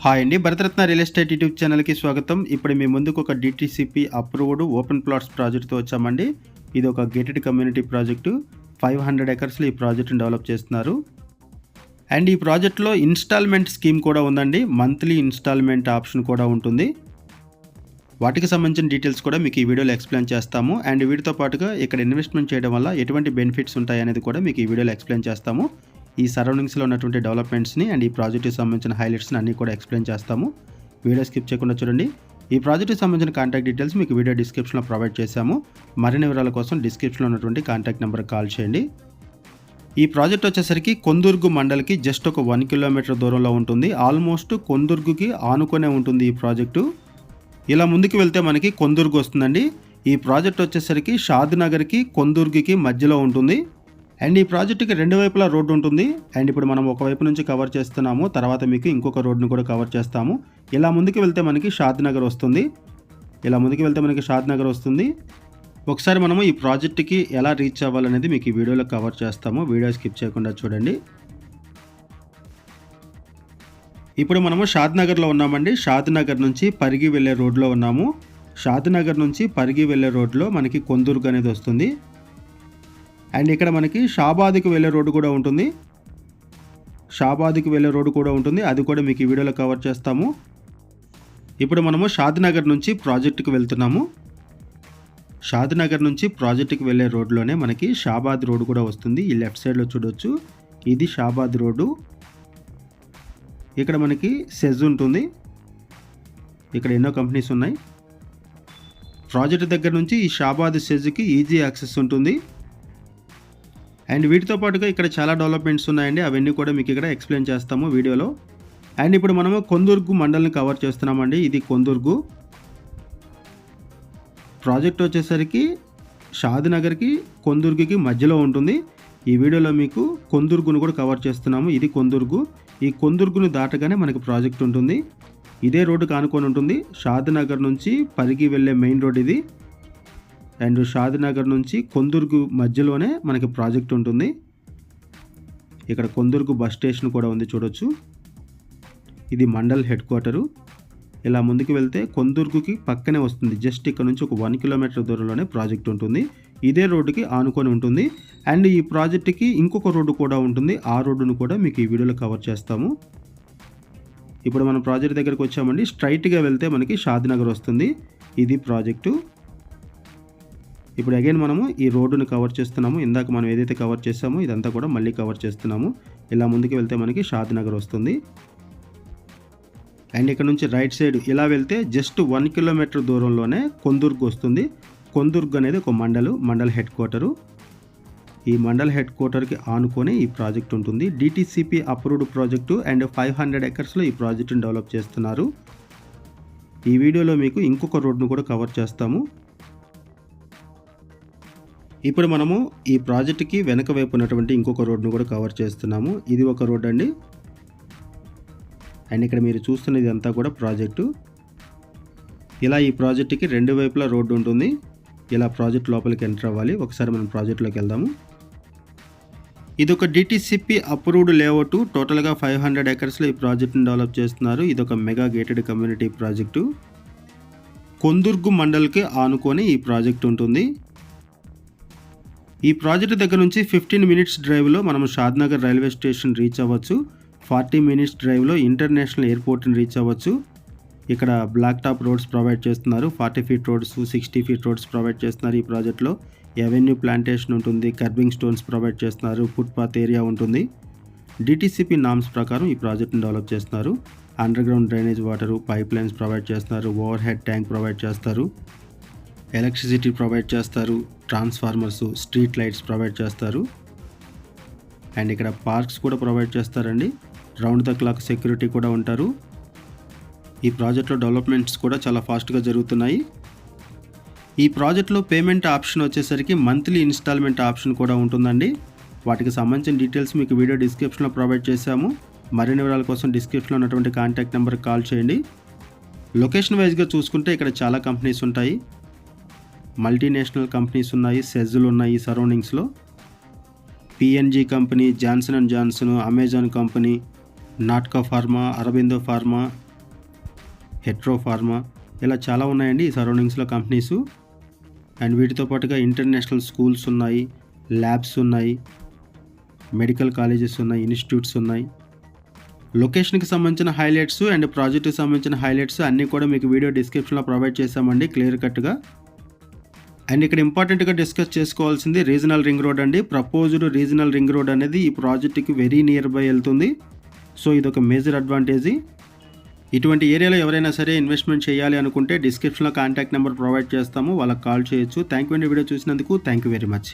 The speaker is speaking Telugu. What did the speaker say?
హాయ్ అండి, భరతరత్న రియల్ ఎస్టేట్ యూట్యూబ్ ఛానల్కి స్వాగతం. ఇప్పుడు మీ ముందుకు ఒక డిటిసిపి అప్రూవ్డ్ ఓపెన్ ప్లాట్స్ ప్రాజెక్ట్తో వచ్చామండి. ఇది ఒక గేటెడ్ కమ్యూనిటీ ప్రాజెక్టు. 500 ఎకర్స్లో ఈ ప్రాజెక్ట్ని డెవలప్ చేస్తున్నారు. అండ్ ఈ ప్రాజెక్ట్లో ఇన్స్టాల్మెంట్ స్కీమ్ కూడా ఉందండి. మంత్లీ ఇన్స్టాల్మెంట్ ఆప్షన్ కూడా ఉంటుంది. వాటికి సంబంధించిన డీటెయిల్స్ కూడా మీకు ఈ వీడియోలో ఎక్స్ప్లెయిన్ చేస్తాము. అండ్ వీటితో పాటుగా ఇక్కడ ఇన్వెస్ట్మెంట్ చేయడం వల్ల ఎటువంటి బెనిఫిట్స్ ఉంటాయి అనేది కూడా మీకు ఈ వీడియోలో ఎక్స్ప్లెయిన్ చేస్తాము. ఈ సరౌండింగ్స్లో ఉన్నటువంటి డెవలప్మెంట్స్ని అండ్ ఈ ప్రాజెక్ట్కి సంబంధించిన హైలైట్స్ని అన్నీ కూడా ఎక్స్ప్లెయిన్ చేస్తాము. వీడియో స్కిప్ చేయకుండా చూడండి. ఈ ప్రాజెక్ట్కి సంబంధించిన కాంటాక్ట్ డీటెయిల్స్ మీకు వీడియో డిస్క్రిప్షన్లో ప్రొవైడ్ చేశాము. మరిన్ని వివరాల కోసం డిస్క్రిప్షన్లో ఉన్నటువంటి కాంటాక్ట్ నెంబర్కి కాల్ చేయండి. ఈ ప్రాజెక్ట్ వచ్చేసరికి కొందుర్గు మండల్కి జస్ట్ ఒక 1 కిలోమీటర్ దూరంలో ఉంటుంది. ఆల్మోస్ట్ కొందుర్గుకి ఆనుకొనే ఉంటుంది ఈ ప్రాజెక్టు. ఇలా ముందుకు వెళ్తే మనకి కొందుర్గు వస్తుందండి. ఈ ప్రాజెక్ట్ వచ్చేసరికి షాద్ నగర్కి కొందుర్గుకి మధ్యలో ఉంటుంది. అండ్ ఈ ప్రాజెక్టుకి రెండు వైపులా రోడ్డు ఉంటుంది. అండ్ ఇప్పుడు మనం ఒకవైపు నుంచి కవర్ చేస్తున్నాము, తర్వాత మీకు ఇంకొక రోడ్డును కూడా కవర్ చేస్తాము. ఇలా ముందుకు వెళ్తే మనకి షాద్ నగర్ వస్తుంది. ఒకసారి మనము ఈ ప్రాజెక్టుకి ఎలా రీచ్ అవ్వాలనేది మీకు ఈ వీడియోలో కవర్ చేస్తాము. వీడియో స్కిప్ చేయకుండా చూడండి. ఇప్పుడు మనము షాద్ నగర్లో ఉన్నామండి. షాద్ నగర్ నుంచి పరిగి వెళ్ళే రోడ్లో ఉన్నాము. షాద్ నగర్ నుంచి పరిగి వెళ్ళే రోడ్లో మనకి కొందుర్గు అనేది వస్తుంది. అండ్ ఇక్కడ మనకి షాబాద్కి వెళ్ళే రోడ్డు కూడా ఉంటుంది. అది కూడా మీకు ఈ వీడియోలో కవర్ చేస్తాము. ఇప్పుడు మనము షాద్ నగర్ నుంచి ప్రాజెక్టుకి వెళ్తున్నాము. షాద్ నగర్ నుంచి ప్రాజెక్టుకి వెళ్ళే రోడ్లోనే మనకి షాబాద్ రోడ్డు కూడా వస్తుంది. ఈ లెఫ్ట్ సైడ్లో చూడొచ్చు, ఇది షాబాద్ రోడ్డు. ఇక్కడ మనకి సెజ్ ఉంటుంది. ఇక్కడ ఎన్నో కంపెనీస్ ఉన్నాయి. ప్రాజెక్ట్ దగ్గర నుంచి ఈ షాబాద్ సెజ్కి ఈజీ యాక్సెస్ ఉంటుంది. అండ్ వీటితో పాటుగా ఇక్కడ చాలా డెవలప్మెంట్స్ ఉన్నాయండి. అవన్నీ కూడా మీకు ఇక్కడ ఎక్స్ప్లెయిన్ చేస్తాము వీడియోలో. అండ్ ఇప్పుడు మనము కొందుర్గు మండల్ని కవర్ చేస్తున్నామండి. ఇది కొందుర్గు ప్రాజెక్ట్ వచ్చేసరికి షాద్ నగర్కి కొందుర్గుకి మధ్యలో ఉంటుంది. ఈ వీడియోలో మీకు కొందుర్గును కూడా కవర్ చేస్తున్నాము. ఇది కొందుర్గు. ఈ కొందుర్గును దాటగానే మనకి ప్రాజెక్ట్ ఉంటుంది. ఇదే రోడ్డుకి ఆనుకొని ఉంటుంది. షాద్ నగర్ నుంచి పరిగి వెళ్ళే మెయిన్ రోడ్ ఇది. అండ్ షాద్ నగర్ నుంచి కొందుర్గు మధ్యలోనే మనకి ప్రాజెక్ట్ ఉంటుంది. ఇక్కడ కొందుర్గు బస్ స్టేషన్ కూడా ఉంది, చూడొచ్చు. ఇది మండల్ హెడ్ క్వార్టరు. ఇలా ముందుకు వెళ్తే కొందుర్గుకి పక్కనే వస్తుంది. జస్ట్ ఇక్కడ నుంచి ఒక 1 కిలోమీటర్ దూరంలోనే ప్రాజెక్ట్ ఉంటుంది. ఇదే రోడ్డుకి ఆనుకొని ఉంటుంది. అండ్ ఈ ప్రాజెక్టుకి ఇంకొక రోడ్డు కూడా ఉంటుంది. ఆ రోడ్డును కూడా మీకు ఈ వీడియోలో కవర్ చేస్తాము. ఇప్పుడు మనం ప్రాజెక్ట్ దగ్గరకు వచ్చామండి. స్ట్రైట్గా వెళ్తే మనకి షాద్ నగర్ వస్తుంది. ఇది ప్రాజెక్టు. ఇప్పుడు అగైన్ మనము ఈ రోడ్డును కవర్ చేస్తున్నాము. ఇందాక మనం ఏదైతే కవర్ చేసామో ఇదంతా కూడా మళ్ళీ కవర్ చేస్తున్నాము. ఇలా ముందుకు వెళ్తే మనకి షాద్ నగర్ వస్తుంది. అండ్ ఇక్కడ నుంచి రైట్ సైడ్ ఇలా వెళ్తే జస్ట్ 1 కిలోమీటర్ దూరంలోనే కొందుర్గు వస్తుంది. కొందుర్గు అనేది ఒక మండల్ హెడ్ క్వార్టరు. ఈ మండల్ హెడ్ క్వార్టర్కి ఆనుకొని ఈ ప్రాజెక్ట్ ఉంటుంది. డిటిసిపి అప్రూవ్డ్ ప్రాజెక్టు అండ్ 500 ఎకర్స్లో ఈ ప్రాజెక్టును డెవలప్ చేస్తున్నారు. ఈ వీడియోలో మీకు ఇంకొక రోడ్ను కూడా కవర్ చేస్తాము. ఇప్పుడు మనము ఈ ప్రాజెక్టుకి వెనక వైపు ఉన్నటువంటి ఇంకొక రోడ్ను కూడా కవర్ చేస్తున్నాము. ఇది ఒక రోడ్ అండి. అండ్ ఇక్కడ మీరు చూస్తున్నది అంతా కూడా ప్రాజెక్టు. ఇలా ఈ ప్రాజెక్టుకి రెండు వైపులా రోడ్డు ఉంటుంది. ఇలా ప్రాజెక్ట్ లోపలికి ఎంటర్ అవ్వాలి. ఒకసారి మనం ప్రాజెక్ట్లోకి వెళ్దాము. ఇది ఒక డిటిసిపి అప్రూవ్డ్ లేఅవుట్. టోటల్గా 500 ఎకర్స్లో ఈ ప్రాజెక్ట్ని డెవలప్ చేస్తున్నారు. ఇది ఒక mega gated community project. Kondurgu మండల్కి ఆనుకొని ఈ ప్రాజెక్ట్ ఉంటుంది. ఈ ప్రాజెక్ట్ దగ్గర నుంచి 15 మినిట్స్ డ్రైవ్లో మనం షాద్ నగర్ రైల్వే స్టేషన్ రీచ్ అవ్వచ్చు. 40 మినిట్స్ డ్రైవ్లో ఇంటర్నేషనల్ ఎయిర్పోర్ట్ని రీచ్ అవ్వచ్చు. ఇక్కడ బ్లాక్ టాప్ రోడ్స్ ప్రొవైడ్ చేస్తున్నారు. 40 feet roads, 60 feet roads provide చేస్తున్నారు. ఈ ప్రాజెక్ట్లో ఎవెన్యూ ప్లాంటేషన్ ఉంటుంది. కర్బింగ్ స్టోన్స్ ప్రొవైడ్ చేస్తున్నారు. ఫుట్పాత్ ఏరియా ఉంటుంది. డిటిసిపి నామ్స్ ప్రకారం ఈ ప్రాజెక్ట్ని డెవలప్ చేస్తున్నారు. Under ground drainage water, pipe lines provide చేస్తున్నారు. ఓవర్ హెడ్ ట్యాంక్ ప్రొవైడ్ చేస్తారు. ఎలక్ట్రిసిటీ ప్రొవైడ్ చేస్తారు. ట్రాన్స్ఫార్మర్స్, స్ట్రీట్ లైట్స్ ప్రొవైడ్ చేస్తారు. అండ్ ఇక్కడ పార్క్స్ కూడా ప్రొవైడ్ చేస్తారండి. రౌండ్ ద క్లాక్ సెక్యూరిటీ కూడా ఉంటారు. ఈ ప్రాజెక్ట్లో డెవలప్మెంట్స్ కూడా చాలా ఫాస్ట్గా జరుగుతున్నాయి. ఈ ప్రాజెక్ట్లో పేమెంట్ ఆప్షన్ వచ్చేసరికి మంత్లీ ఇన్స్టాల్మెంట్ ఆప్షన్ కూడా ఉంటుందండి. వాటికి సంబంధించిన డీటెయిల్స్ మీకు వీడియో డిస్క్రిప్షన్లో ప్రొవైడ్ చేశాము. మరిన్ని వివరాల కోసం డిస్క్రిప్షన్లో ఉన్నటువంటి కాంటాక్ట్ నెంబర్కి కాల్ చేయండి. లొకేషన్ వైజ్గా చూసుకుంటే ఇక్కడ చాలా కంపెనీస్ ఉంటాయి. మల్టీనేషనల్ కంపెనీస్ ఉన్నాయి. సెజ్లు ఉన్నాయి సరౌండింగ్స్లో. P and G company, Johnson and Johnson, Amazon company, Natco pharma, Aurobindo pharma, Hetero pharma, ఇలా చాలా ఉన్నాయండి ఈ సరౌండింగ్స్లో కంపెనీస్. అండ్ వీటితో పాటుగా ఇంటర్నేషనల్ స్కూల్స్ ఉన్నాయి, ల్యాబ్స్ ఉన్నాయి, మెడికల్ కాలేజెస్ ఉన్నాయి, ఇన్స్టిట్యూట్స్ ఉన్నాయి. లొకేషన్కి సంబంధించిన హైలైట్స్ అండ్ ప్రాజెక్ట్కి సంబంధించిన హైలైట్స్ అన్నీ కూడా మీకు వీడియో డిస్క్రిప్షన్లో ప్రొవైడ్ చేశామండి క్లియర్ కట్గా. అండ్ ఇక్కడ ఇంపార్టెంట్గా డిస్కస్ చేసుకోవాల్సింది రీజనల్ రింగ్ రోడ్ అండి. ప్రపోజ్డ్ రీజనల్ రింగ్ రోడ్ అనేది ఈ ప్రాజెక్ట్కి వెరీ నియర్ బై వెళ్తుంది. సో ఇదొక మేజర్ అడ్వాంటేజ్. ఇటువంటి ఏరియాలో ఎవరైనా సరే ఇన్వెస్ట్మెంట్ చేయాలి అనుకుంటే డిస్క్రిప్షన్లో కాంటాక్ట్ నెంబర్ ప్రొవైడ్ చేస్తాము, వాళ్ళకి కాల్ చేయొచ్చు. థ్యాంక్ యూ అండి వీడియో చూసినందుకు. Thank you very much.